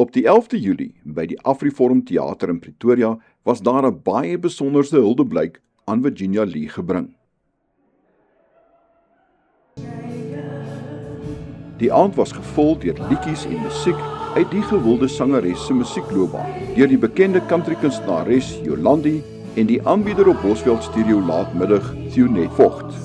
Op die 11de Julie by die Afriforum Theater in Pretoria was daar 'n baie besonderse huldeblyk aan Virginia Lee gebring. Die aand was gevul deur liedjies en musiek uit die gewilde sangeres se musiekloopbaan, deur die bekende countrykunstenares Jolandi en die aanbieder op Bosveld Studio laatmiddag Thionet Vogt.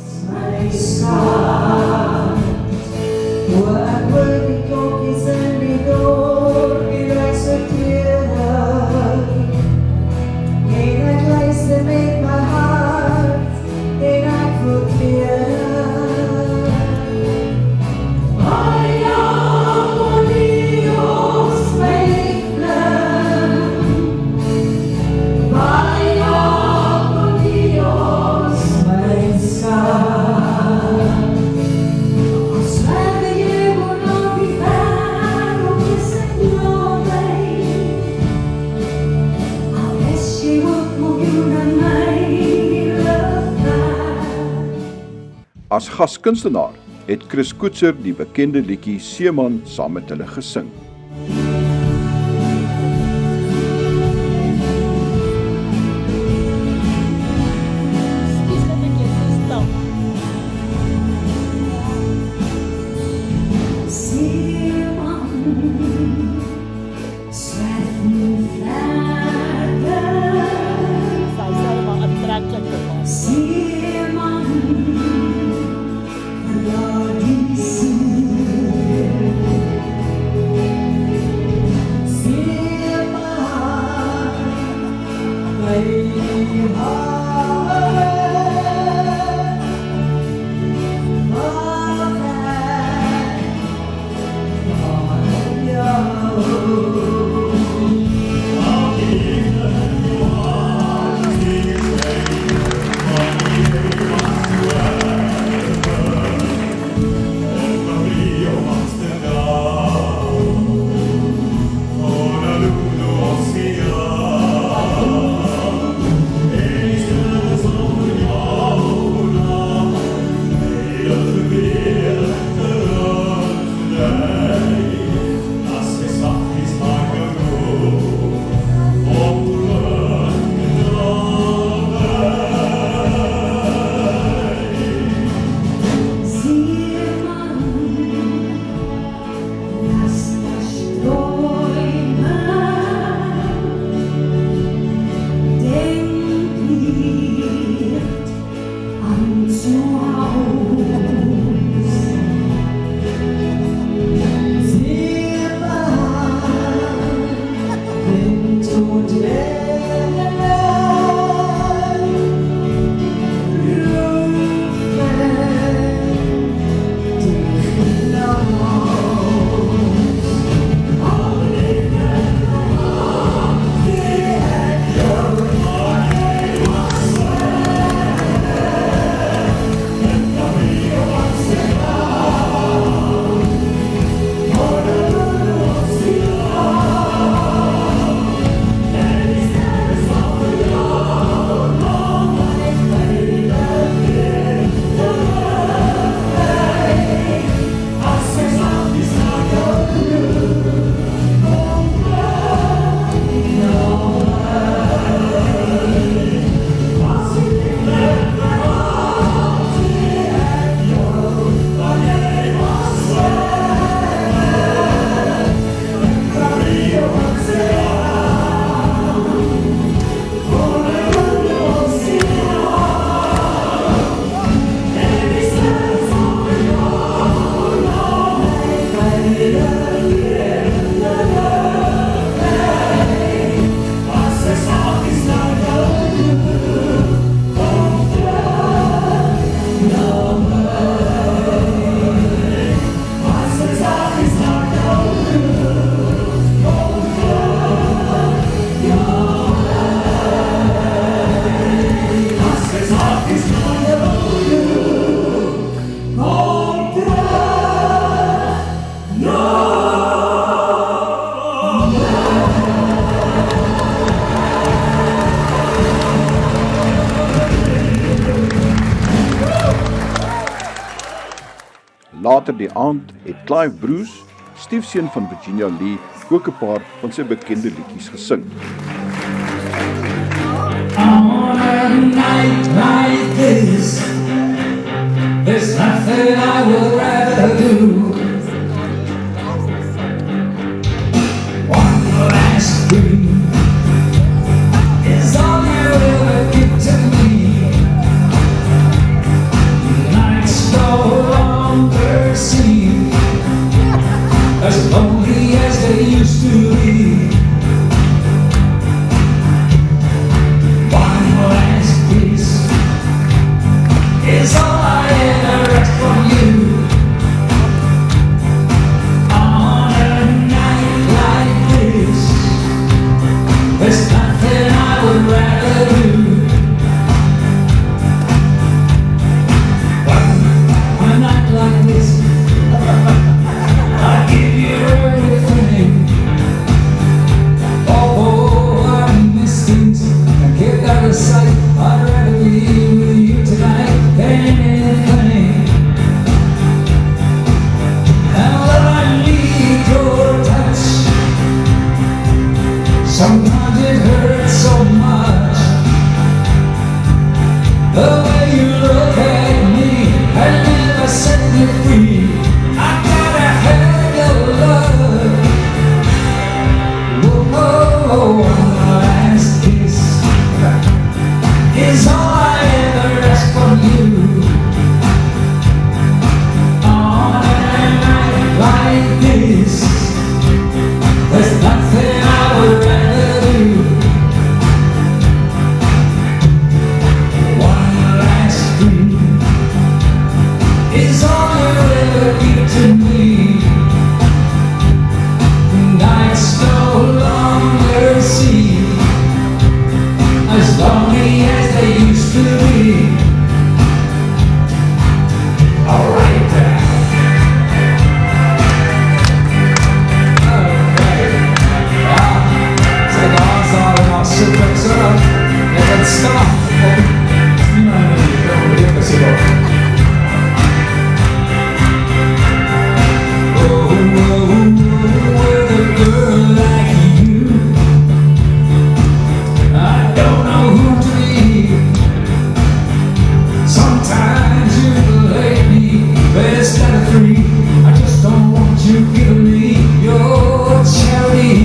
As gaskunstenaar het Chris Koetser die bekende liedjie Seeman saam met hulle gesing. Later die aand het Clive Bruce, stiefseun van Virginia Lee, ook 'n paar van sy bekende liedjies gesing. On a night like this, there's nothing I would rather do. One last dream is all you ever give to me. Nights no longer seem as lonely as they used to be. Is all I ever ask from you. On a night like this, there's nothing I would rather do. On a night like this, I give you everything. Although I miss things and get out of sight, I'd rather be with you tonight than anything. And Lord, I need your touch. Sometimes it hurts so much. The way you look at me and never set me free. I gotta have your love. Whoa, one last kiss is all I ever ask from you. On a night like this, there's nothing I would rather do. One last dream is all you ever give to me. Nights no longer seem as lonely as they used to be. Alright then. Okay. Take our side and I'll sit back so and then stop. With a girl like you, I don't know who to be. Sometimes you play me best out of three. I just don't want you giving me your charity.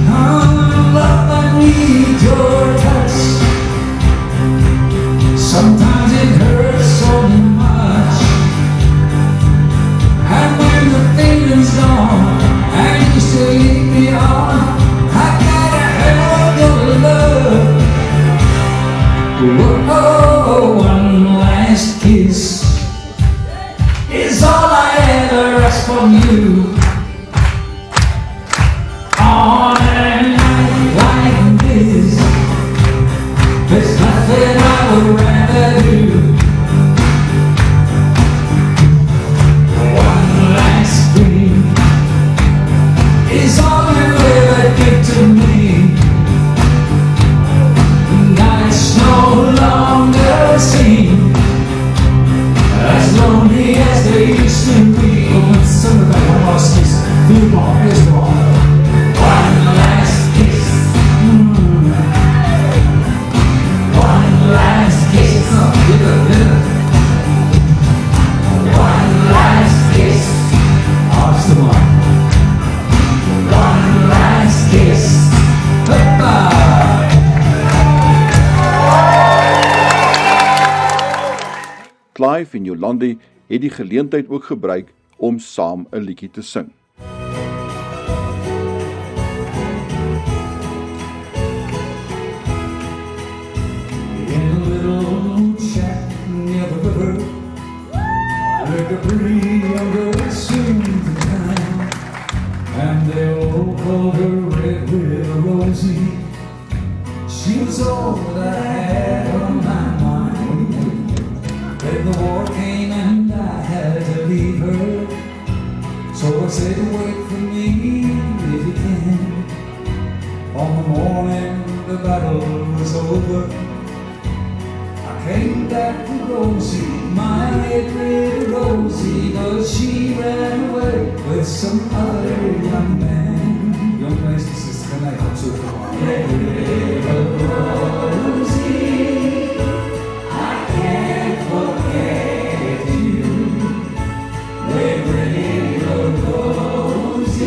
Oh, love, I need your touch. Sometimes it hurts so much. And when the feeling's gone and you still lead me on, I gotta have your love. Whoa, one last kiss is all I ever ask from you. On a night like this, there's nothing I would rather do. One last dream is all you ever give to me. Nights no longer seem as lonely as they used to be. Oh, it's something about one last kiss. Few more, here's the one. One last kiss. One last kiss. One last kiss. Oh, it's the one. One last kiss. Bye-bye. Clive en Jolandi het die geleentheid ook gebruik om saam 'n liedjie te sing. In a little shack near the river, lived a pretty young girl soon to town, and they all called her Red River Rosie. She was all that I had on my mind. Then the war came and I had to leave her, so I said, wait for me if you can. On the morning the battle was over, I came back to Rosie, my red, red Rosie, but she ran away with some other young man. Young man, sister, can I come to you? Red, red Rosie, I can't forget you. Red, red Rosie,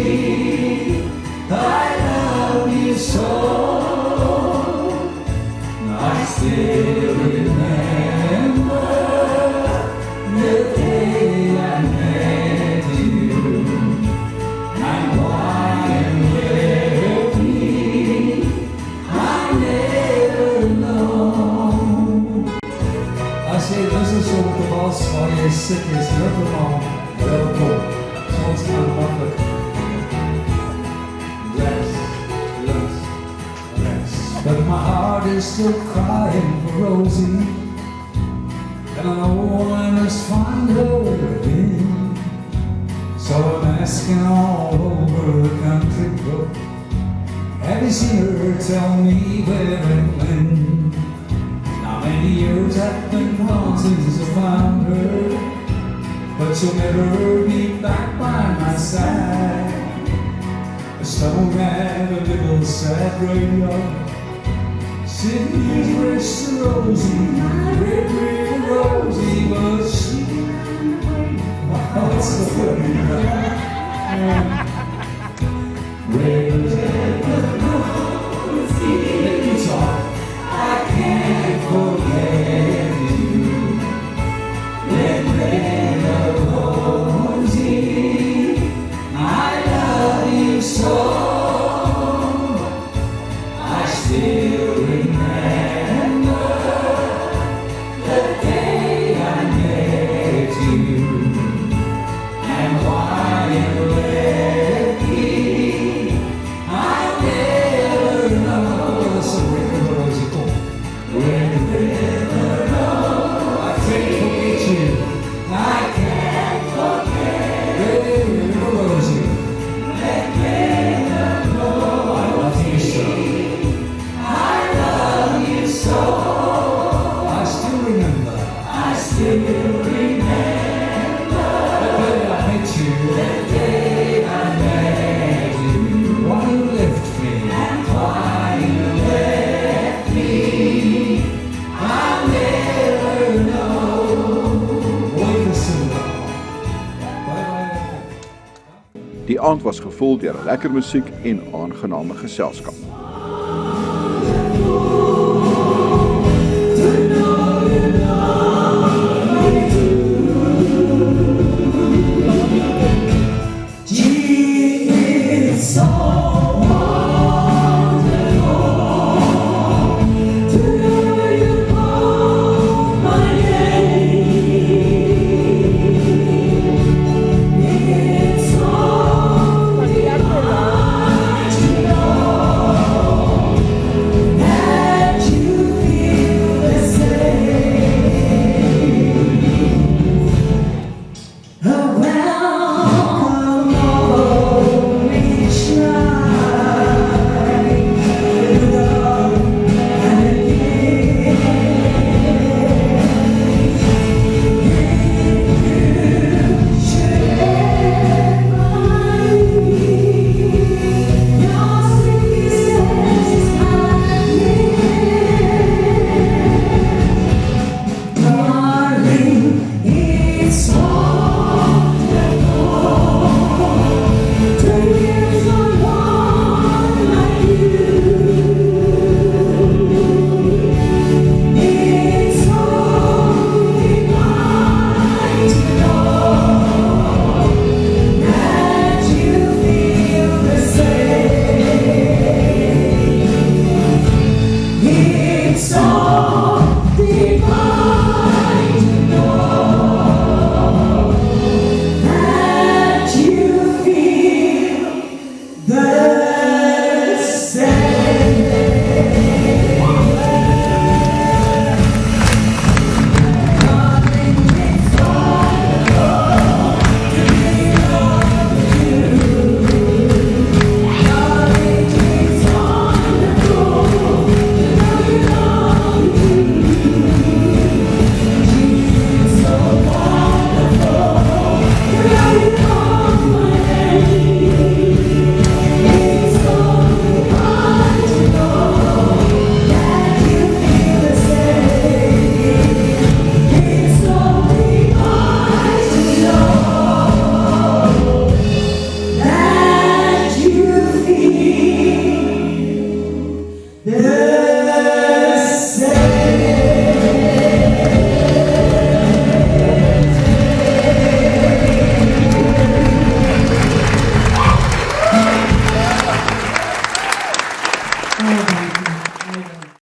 I love you so. I still remember the day I met you, and why you left me, I never know. I say this is ook de was waar je zit is helemaal welkom. Zoals aanpakken. But my heart is still crying for Rosie, and I know I must find her again. So I'm asking all over the country, but have you seen her? Tell me where and when. Now many years have been gone since I found her, but she'll never be back by my side. I still have a little sad radio. Sydney's rest Rosie, red, red Rosie, but she ran away. Wow, it's so funny. Red, red Rosie, let me talk. I can't forget you. Red, red Rosie, I love you so. I still remember the day I met you, and why you left me, I never know. So red Rosie, red Rosie, I can't forget you. I can't forget red Rosie, red Rosie, I love you so. So I still remember the day I met you, the day I met you, why you left me, and why you left me, I'll never know. Wait a second. Bye. Die aand was gevul deur lekker musiek en aangename geselskap. That